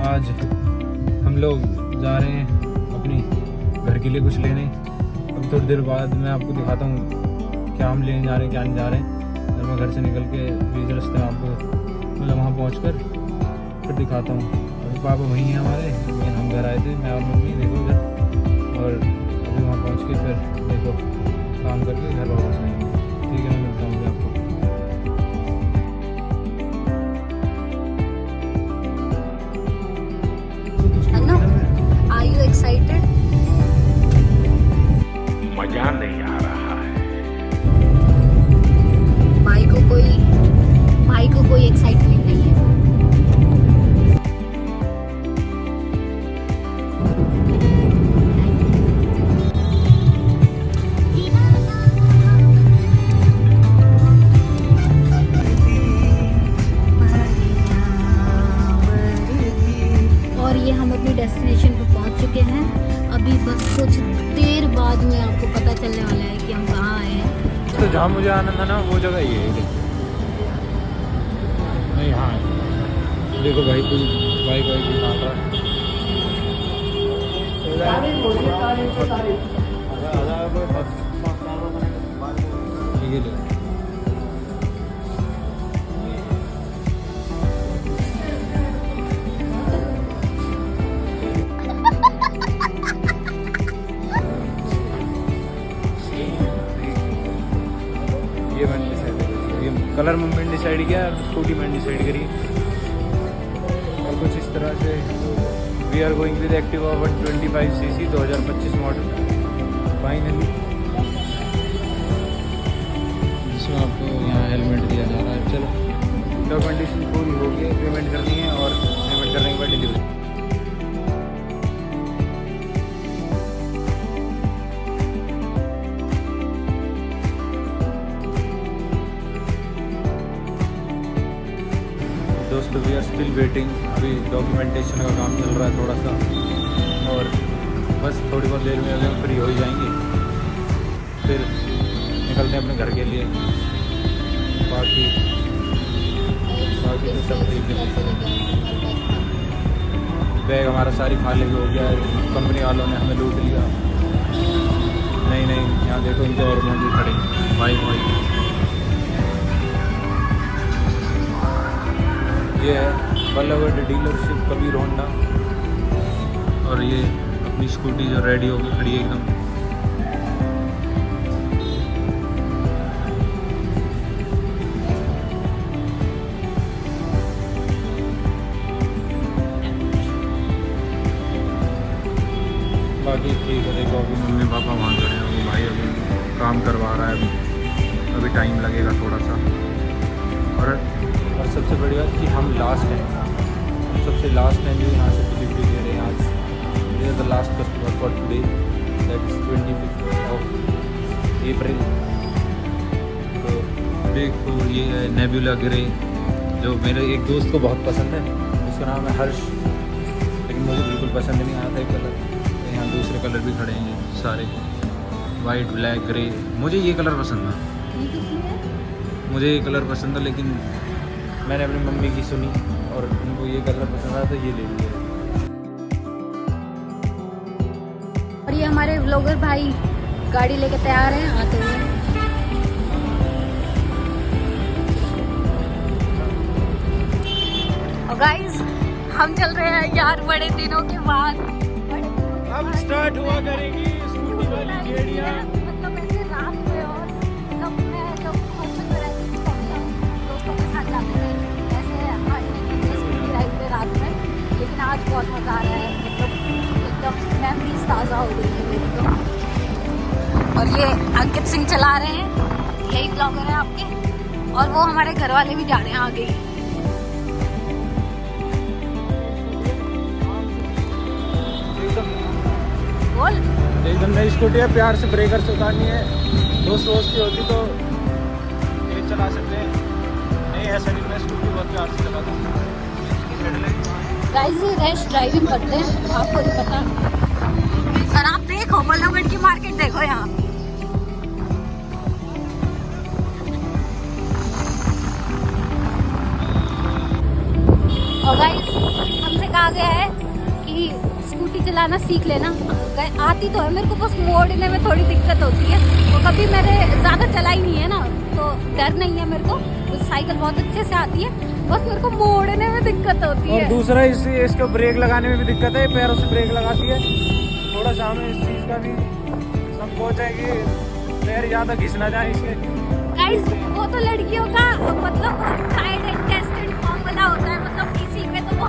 आज हम लोग जा रहे हैं अपनी घर के लिए कुछ लेने। अब थोड़ी देर बाद मैं आपको दिखाता हूँ क्या हम लेने जा रहे हैं क्या नहीं जा रहे हैं। जब मैं घर से निकल के बीच रास्ते में आपको मतलब वहाँ पहुँच कर फिर दिखाता हूँ। अभी पापा वहीं हैं हमारे, लेकिन हम घर आए थे मैं और मम्मी देखो इधर, और अभी वहाँ पहुँच के फिर देखो काम करके घर वापस आएंगे। ठीक है, मैं मिलता हूँ आपको। Are you excited? मजा नहीं आ रहा है। भाई को कोई एक्साइटमेंट नहीं है। और ये हम अपनी डेस्टिनेशन पर पहुंच चुके हैं। अभी बस कुछ देर बाद में आपको पता चलने वाला है कि हम कहाँ आए हैं। तो जहाँ मुझे आना था ना वो जगह ये है। नहीं हाँ देखो भाई कोई बाइक वाइक भी मार रहा है। ये मैंने डिसाइड करी, ये कलर मैंने डिसाइड किया, स्कूटी मैंने डिसाइड करी। और कुछ इस तरह से we are going with Activa 125cc 2025 model finally, जिसमें आपको यहाँ हेलमेट दिया जा रहा है। चलो डॉक्यूमेंटेशन पूरी हो गई, पेमेंट करनी है और पेमेंट करने के बाद डिलीवरी। दोस्तों वी आर स्टिल वेटिंग, अभी डॉक्यूमेंटेशन का काम चल रहा है थोड़ा सा, और बस थोड़ी बहुत देर में अभी हम फ्री हो ही जाएंगे, फिर निकलते हैं अपने घर के लिए। बाकी तो सब ठीक है। बैग हमारा सारी खाली हो गया है, कंपनी वालों ने हमें लूट लिया। नहीं यहाँ देखो इनके और मौजूद खड़े भाई। ये है बल्लभगढ़ डीलरशिप कबीर होंडा, और ये अपनी स्कूटी जो रेडी होगी खड़ी है एकदम। बाकी ठीक है, देखो अभी मम्मी पापा वहाँ खड़े हैं, अभी भाई अभी काम करवा रहा है, अभी टाइम लगेगा थोड़ा सा। और सबसे बड़ी बात कि हम लास्ट हैं, हम सबसे लास्ट हैं जो यहाँ से डिलीवरी दे रहे हैं आज। This is the last customer for today, that is 25 अप्रैल। तो देखो ये है नेबुला ग्रे, जो मेरे एक दोस्त को बहुत पसंद है, उसका नाम है हर्ष, लेकिन मुझे बिल्कुल पसंद नहीं आता है कलर। तो यहाँ दूसरे कलर भी खड़े हैं सारे, वाइट ब्लैक ग्रे। मुझे ये कलर पसंद है, मुझे ये कलर पसंद है, लेकिन मैंने अपनी मम्मी की सुनी और उनको ये कलर पसंद आया तो ये ले लिया। और ये हमारे व्लॉगर भाई गाड़ी लेके तैयार हैं आते हुए। और गाइस हम चल रहे हैं यार बड़े दिनों के बाद। अब स्टार्ट हुआ करेगी स्कूटी वाली गेड़ियाँ। मतलब ऐसे रात में, और जब मैं हॉस्टल में रहती थी तब हम दोस्तों के साथ जाते थे ऐसे स्कूटी राइड पे रात में। लेकिन आज बहुत मज़ा आ रहा है, मतलब एकदम मेमोरीज ताज़ा हो गई है मेरी तो। और ये अंकित सिंह चला रहे हैं, यही ब्लॉगर है आपके, और वो हमारे घर वाले भी जा रहे हैं आगे ही। बोल एकदम नई स्कूटी है, प्यार से ब्रेकर से उतारनी है। दोस्त की होती तो तेज चला सकते हैं, नहीं ऐसा नहीं, मैं स्कूटी बहुत प्यार से चलाता हूँ। गाइस ये रैश ड्राइविंग करते हैं, आपको नहीं पता। और आप देखो बल्लभगढ़ की मार्केट देखो यहाँ। और गाइस हमसे कहा गया है कि स्कूटी चलाना सीख लेना। आती तो है मेरे को, बस मोड़ने में थोड़ी दिक्कत होती है। तो कभी मैंने ज़्यादा चलाई नहीं है ना, तो डर नहीं है मेरे को। तो साइकिल बहुत अच्छे से आती है, बस मेरे को मोड़ने में दिक्कत होती है। और दूसरा इसको ब्रेक लगाने में भी दिक्कत है, पैरों से ब्रेक लगाती है। थोड़ा सा हमें इस चीज़ का भी संकोच है कि पैर ज़्यादा घिस ना जाए इसके। गाइस वो तो लड़कियों का मतलब ट्राइड एंड टेस्टेड फॉर्मूला होता है, मतलब किसी में तो वो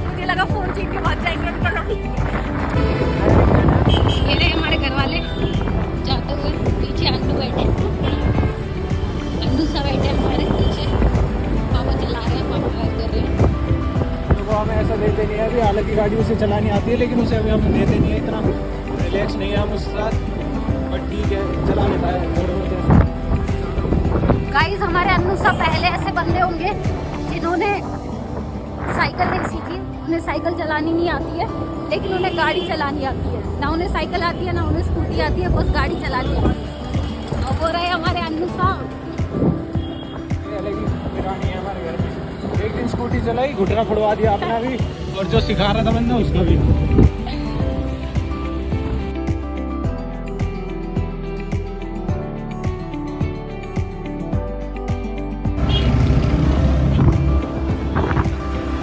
मुझे लगा फोन छीन के भाग जाएंगे। ये रहे हमारे घर वाले जाते हुए, पीछे अंडू बैठे, अंडू सा बैठे हमारे पीछे। पापा चला रहे हैं, पापा ड्राइव कर रहे हैं। तो वो हमें ऐसा देते नहीं है अभी, हालांकि गाड़ी उसे चलानी आती है लेकिन उसे अभी हमें देते नहीं है, इतना रिलैक्स नहीं है हम उसके साथ। बट ठीक है, चला लेता है। गाइस हमारे अन्नू सा पहले ऐसे बंदे होंगे जिन्होंने साइकिल नहीं सीखी, उन्हें साइकिल चलानी नहीं आती है, लेकिन उन्हें गाड़ी चलानी आती है। ना उन्हें साइकिल आती है, ना उन्हें स्कूटी आती है, बस गाड़ी चलानी आती है। और वो रहे हमारे अन्नू सा। है हमारे घर में। एक दिन स्कूटी चलाई, घुटना फुड़वा दिया अपना भी, और जो सिखा रहा था बंदा उसका भी।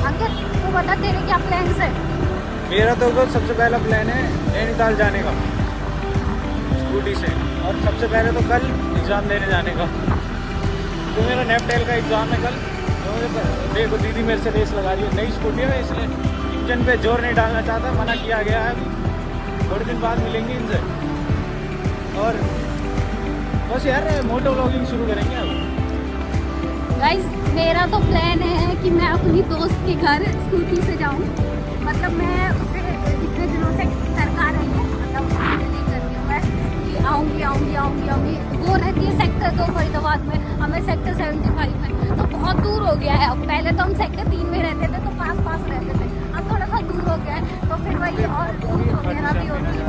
अंकित तू बता तेरे क्या प्लान्स है? मेरा तो सबसे पहला प्लान है नैनीताल जाने का स्कूटी से, और सबसे पहले तो कल एग्ज़ाम देने जाने का। तो मेरा नेपटेल का एग्ज़ाम है कल। तो मुझे देखो दीदी मेरे से रेस लगा रही है, नई स्कूटी है इसलिए इंजन पे जोर नहीं डालना चाहता, मना किया गया है। अभी थोड़े दिन बाद मिलेंगे इनसे, और बस यार मोटो व्लॉगिंग शुरू करेंगे अब। गाइस मेरा तो प्लान है कि मैं अपनी दोस्त के घर स्कूटी से जाऊं। मतलब मैं उसे इतने दिनों से सरकार रही हूँ, मतलब नहीं कर रही हूँ मैं कि आऊँगी आऊँगी आऊँगी आऊँगी। वो रहती है सेक्टर 2 फरीदाबाद में, हमें सेक्टर 75 में, तो बहुत दूर हो गया है। अब पहले तो हम सेक्टर 3 में रहते थे, तो पास पास रहते थे, अब थोड़ा सा दूर हो गया है, तो फिर वही और धूप वगैरह भी होती है,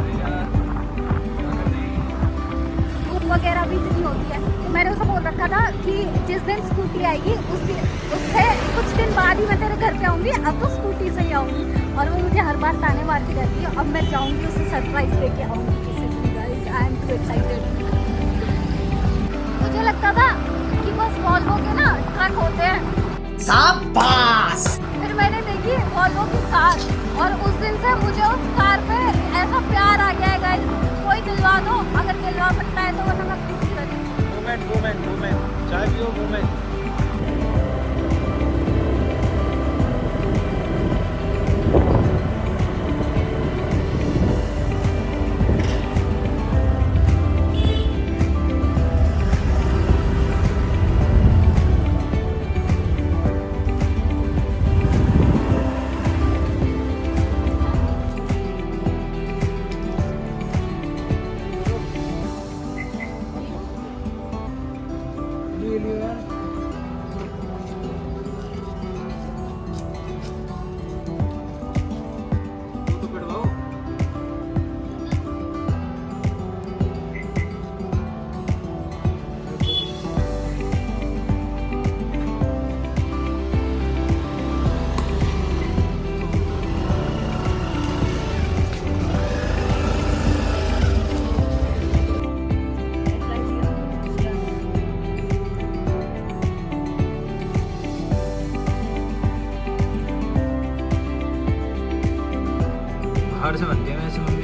धूप वगैरह भी इतनी होती है। तो मैंने उसे बोल रखा था कि जिस दिन स्कूटी आएगी उससे कुछ दिन बाद ही मैं तेरे घर पे आऊँगी, अब तो स्कूटी से ही आऊँगी। और वो मुझे हर बार ताने मारती रहती है, अब मैं जाऊँगी उसे सरप्राइज दे के आऊँगी। I am to excited. मुझे लगता था कि बस वॉल्वो के ना ट्रक होते हैं, शाबाश। फिर मैंने देखी वॉल्वो की कार, और उस दिन से मुझे उस कार पे ऐसा प्यार आ गया है गाइस। कोई दिलवा दो, अगर दिलवा सकता है तो, वरना मैं खुद ही करूँ। वूमेन चाय पियो वूमेन। बाहर से बनते हैं वैसे।